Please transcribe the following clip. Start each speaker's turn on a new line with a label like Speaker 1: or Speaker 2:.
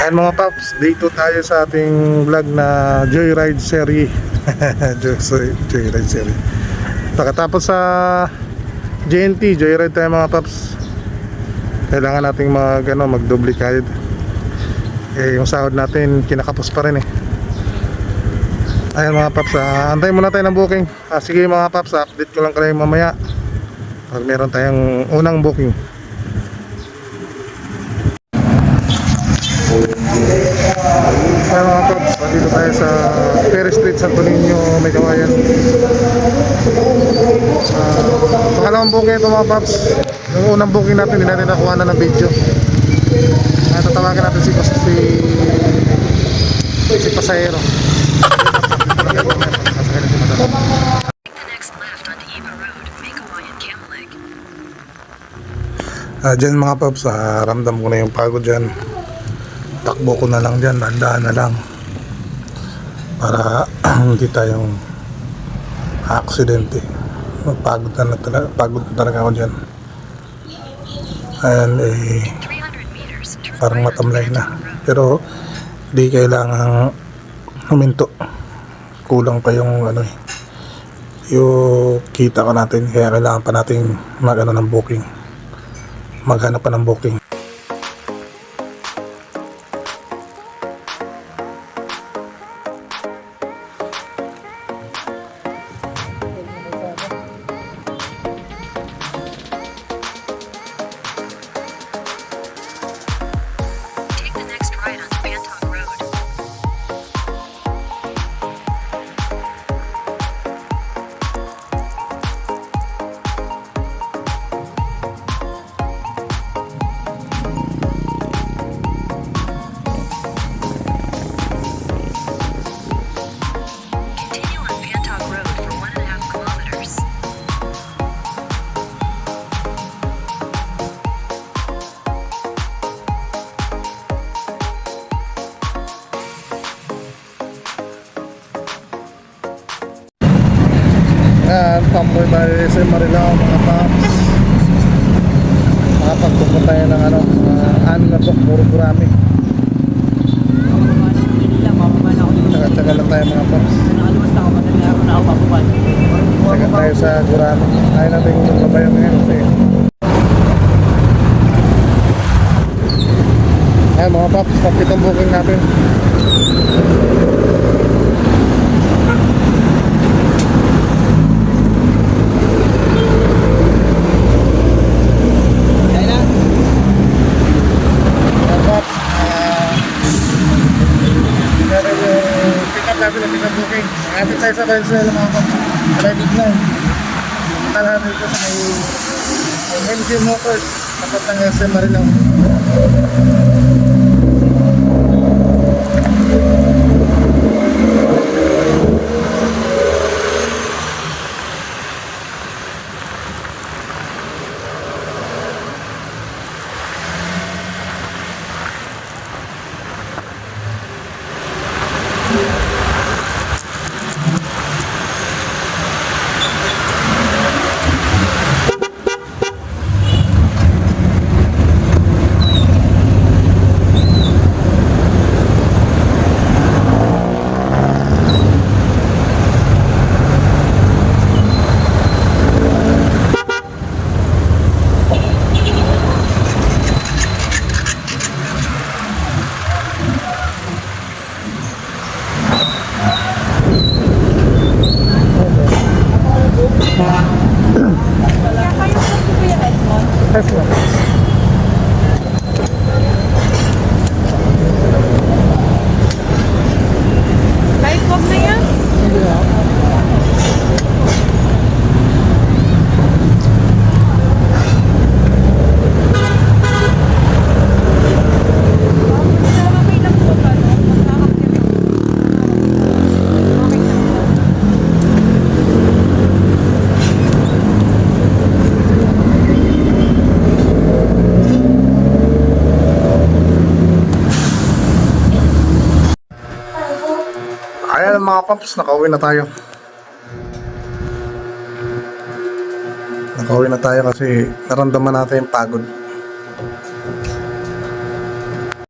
Speaker 1: Ayan mga paps, day 2 tayo sa ating vlog na Joyride series. Joyride series. Pagkatapos sa JNT, Joyride tayo mga paps. Kailangan nating mag-doble kahit yung sahod natin kinakapos pa rin eh. Ayan mga paps, antayin muna tayo ng booking. Sige mga paps, update ko lang kayo mamaya pag meron tayong unang booking. Ayan mga paps, dito tayo sa Ferry Street, Santo Niño, May Kawayan. Pangalawang booking ito mga paps. Yung unang booking natin, hindi natin nakuha na ng video. Tatawagan natin si pasahero. Dyan mga paps, ramdam ko na yung pagod dyan. Takbo ko na lang dyan, dahan na lang para hindi tayong aksidente. Pagod na talaga ako dyan. Ayan parang matamlay na, pero di kailangan huminto. Kulang pa yung yung kita ka natin, kaya kailangan pa nating ng booking, maghanap pa ng booking. Tamboy by SM Marilao mga paps. Makapagpunta tayo ng anim na book, puro gurami. Tagal lang tayo mga paps. Tagal tayo sa gurami. Ayaw natin yung babayan ngayon kasi ayan mga paps, kapitang booking natin. Natin tayo sa Venezuela mga paps. Ready na. Punta dito sa may MG Motors, tapat ng SM Marilao. Ayan mga paps, nakauwi na tayo. Nakauwi na tayo kasi naramdaman natin yung pagod.